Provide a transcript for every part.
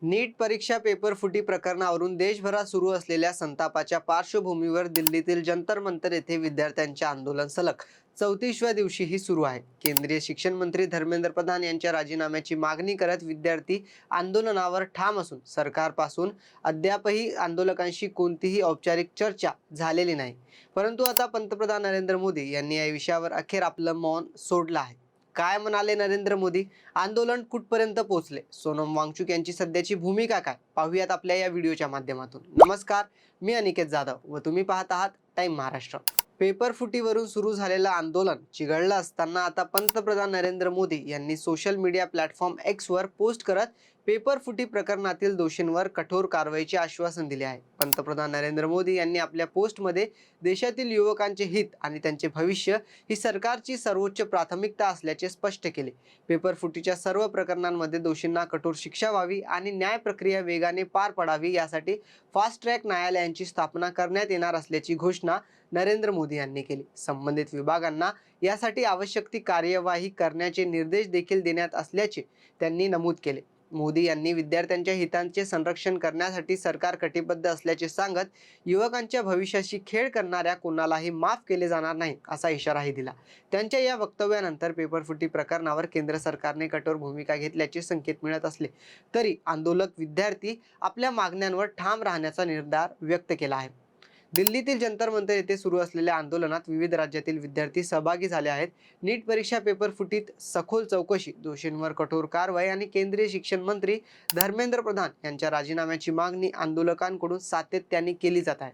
नीट परीक्षा पेपर फुटी प्रकरणावरून देशभरात सुरू असलेल्या संतापाच्या पार्श्वभूमीवर दिल्लीतील जंतर मंतर येथे विद्यार्थ्यांचे आंदोलन सलग 34व्या दिवशीही सुरू आहे. केंद्रीय शिक्षण मंत्री धर्मेंद्र प्रधान यांच्या राजीनाम्याची मागणी करत विद्यार्थी आंदोलनावर ठाम असून सरकारपासून अद्यापही आंदोलकांशी कोणतीही औपचारिक चर्चा झालेली नाही. परंतु आता पंतप्रधान नरेंद्र मोदी यांनी या विषयावर अखेर आपलं मौन सोडलं आहे. काय म्हणाले नरेंद्र मोदी? आंदोलन कुठपर्यंत पोहोचले? सोनम वांगचुक यांची सध्याची भूमिका काय? पाहूयात आपल्या या व्हिडिओच्या माध्यमातून. नमस्कार, मी अनिकेत जाधव व तुम्ही पाहत आहात टाइम महाराष्ट्र. पेपर फुटीवरून सुरू झालेलं आंदोलन चिघळलं असताना आता पंतप्रधान नरेंद्र मोदी यांनी सोशल मीडिया प्लॅटफॉर्म एक्स वर पोस्ट करत पेपर फुटी प्रकरणातील दोषींवर कठोर कारवाईचे आश्वासन दिले आहे. पंतप्रधान नरेंद्र मोदी यांनी आपल्या पोस्टमध्ये देशातील युवकांचे हित आणि त्यांचे भविष्य ही सरकारची सर्वोच्च प्राथमिकता असल्याचे स्पष्ट केले. पेपर फुटीच्या सर्व प्रकरणांमध्ये दोषींना कठोर शिक्षा व्हावी आणि न्याय प्रक्रिया वेगाने पार पडावी यासाठी फास्ट ट्रॅक न्यायालयांची स्थापना करण्यात येणार असल्याची घोषणा नरेंद्र मोदी यांनी केली. संबंधित विभागांना यासाठी आवश्यक ती कार्यवाही करण्याचे निर्देश देखील देण्यात असल्याचे त्यांनी नमूद केले. मोदी यांनी विद्यार्थ्यांच्या हितांचे संरक्षण करण्यासाठी सरकार कटिबद्ध असल्याचे सांगत युवकांच्या भविष्याशी खेळ करणाऱ्या कोणालाही माफ केले जाणार नाही असा इशाराही दिला. त्यांच्या या वक्तव्यानंतर पेपरफुटी प्रकरणावर केंद्र सरकारने कठोर भूमिका घेतल्याचे संकेत मिळत असले तरी आंदोलक विद्यार्थी आपल्या मागण्यांवर ठाम राहण्याचा निर्धार व्यक्त केला आहे. दिल्लीतील जंतर मंतर येथे सुरू असलेल्या आंदोलनात विविध राज्यातील विद्यार्थी सहभागी झाले आहेत. नीट परीक्षा पेपर फुटीत सखोल चौकशी, दोषींवर कठोर कारवाई आणि केंद्रीय शिक्षण मंत्री धर्मेंद्र प्रधान यांच्या राजीनाम्याची मागणी आंदोलकांकडून सातत्याने केली जात आहे.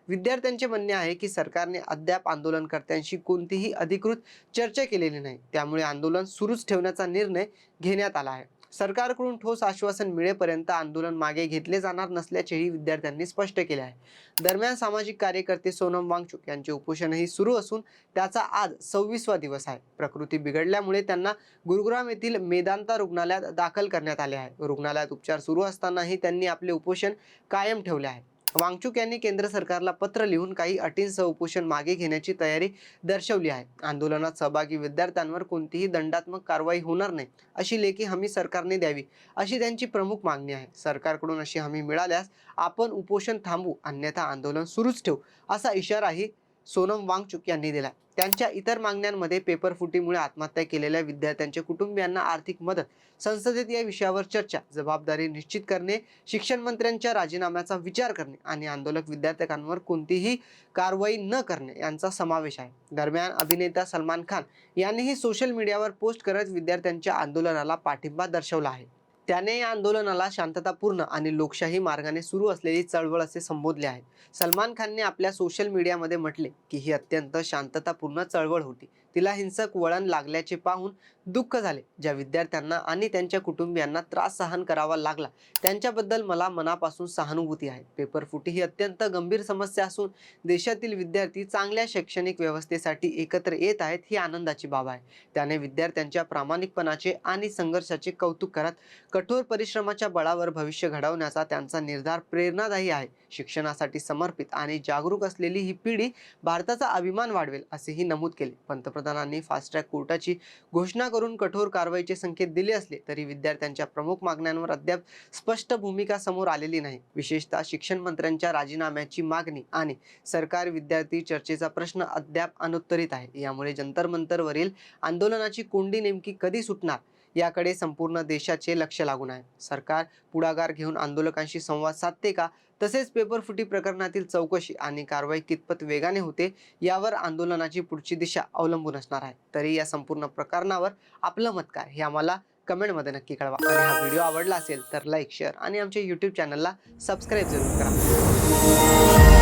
विद्यार्थ्यांचे म्हणणे आहे की सरकारने अद्याप आंदोलनकर्त्यांशी कोणतीही अधिकृत चर्चा केलेली नाही, त्यामुळे आंदोलन सुरूच ठेवण्याचा निर्णय घेण्यात आला आहे. सरकारकडून ठोस आश्वासन मिळेपर्यंत आंदोलन मागे घेतले जाणार नसल्याचेही विद्यार्थ्यांनी स्पष्ट केले आहे. दरम्यान सामाजिक कार्यकर्ते सोनम वांगचुक यांचे उपोषणही सुरू असून त्याचा आज 26वा दिवस आहे. प्रकृती बिघडल्यामुळे त्यांना गुरुग्राम येथील मेदांता रुग्णालयात दाखल करण्यात आले आहे. रुग्णालयात उपचार सुरू असतानाही त्यांनी आपले उपोषण कायम ठेवले आहे. वांगचुक यांनी केंद्र सरकारला पत्र लिहून काही अटींसह उपोषण मागे घेण्याची तयारी दर्शवली आहे. आंदोलनात सहभागी विद्यार्थ्यांवर कोणतीही दंडात्मक कारवाई होणार नाही अशी लेखी हमी सरकारने द्यावी अशी त्यांची प्रमुख मागणी आहे. सरकारकडून अशी हमी मिळाल्यास आपण उपोषण थांबवू, अन्यथा आंदोलन सुरूच ठेवू असा इशाराही सोनम वांगचुक यांनी दिला. त्यांच्या इतर मागण्यांमध्ये पेपर फुटीमुळे आत्महत्या केलेल्या विद्यार्थ्यांच्या कुटुंबियांना आर्थिक मदत, संसदेत या विषयावर चर्चा, जबाबदारी निश्चित करणे, शिक्षण मंत्र्यांच्या राजीनाम्याचा विचार करणे आणि आंदोलक विद्यार्थ्यांवर कोणतीही कारवाई न करणे यांचा समावेश आहे. दरम्यान अभिनेता सलमान खान यांनीही सोशल मीडियावर पोस्ट करत विद्यार्थ्यांच्या आंदोलनाला पाठिंबा दर्शवला आहे. त्याने या आंदोलनाला शांततापूर्ण आणि लोकशाही मार्गाने सुरू असलेली चळवळ असे संबोधले आहे. सलमान खानने आपल्या सोशल मीडियामध्ये म्हटले की ही अत्यंत शांततापूर्ण चळवळ होती. तिला हिंसक वळण लागल्याचे पाहून दुःख झाले. ज्या विद्यार्थ्यांना आणि त्यांच्या कुटुंबियांना त्रास सहन करावा लागला त्यांच्याबद्दल मला मनापासून सहानुभूती आहे. पेपर फुटी ही अत्यंत गंभीर समस्या असून देशातील विद्यार्थी चांगल्या शैक्षणिक व्यवस्थेसाठी एकत्र येत आहेत ही आनंदाची बाब आहे. त्याने विद्यार्थ्यांच्या प्रामाणिकपणाचे आणि संघर्षाचे कौतुक करत कठोर परिश्रमाच्या बळावर भविष्य घडवण्याचा त्यांचा निर्धार प्रेरणादायी आहे. शिक्षणासाठी समर्पित आणि जागरूक असलेली ही पिढी भारताचा अभिमान वाढवेल असेही नमूद केले. पंतप्रधानांनी फास्ट ट्रॅक कोर्टाची घोषणा करून कठोर कारवाईचे संकेत दिले असले तरी विद्यार्थ्यांच्या प्रमुख मागण्यांवर अद्याप स्पष्ट भूमिका समोर आलेली नाही. विशेषतः शिक्षण मंत्र्यांच्या राजीनाम्याची मागणी आणि सरकार विद्यार्थी चर्चेचा प्रश्न अद्याप अनुत्तरित आहे. यामुळे जंतर मंतरवरील आंदोलनाची कोंडी नेमकी कधी सुटणार याकडे संपूर्ण देशाचे लक्ष लागून आहे. सरकार पुढाकार घेऊन आंदोलकांशी संवाद साधते का, तसेच पेपर फुटी प्रकरणातील चौकशी आणि कारवाई कितपत वेगाने होते यावर आंदोलनाची पुढची दिशा अवलंबून असणार आहे. तरी या संपूर्ण प्रकरणावर आपलं मत काय हे आम्हाला कमेंटमध्ये नक्की कळवा. आणि हा व्हिडिओ आवडला असेल तर लाईक, शेअर आणि आमच्या YouTube चॅनलला सबस्क्राईब जरूर करा.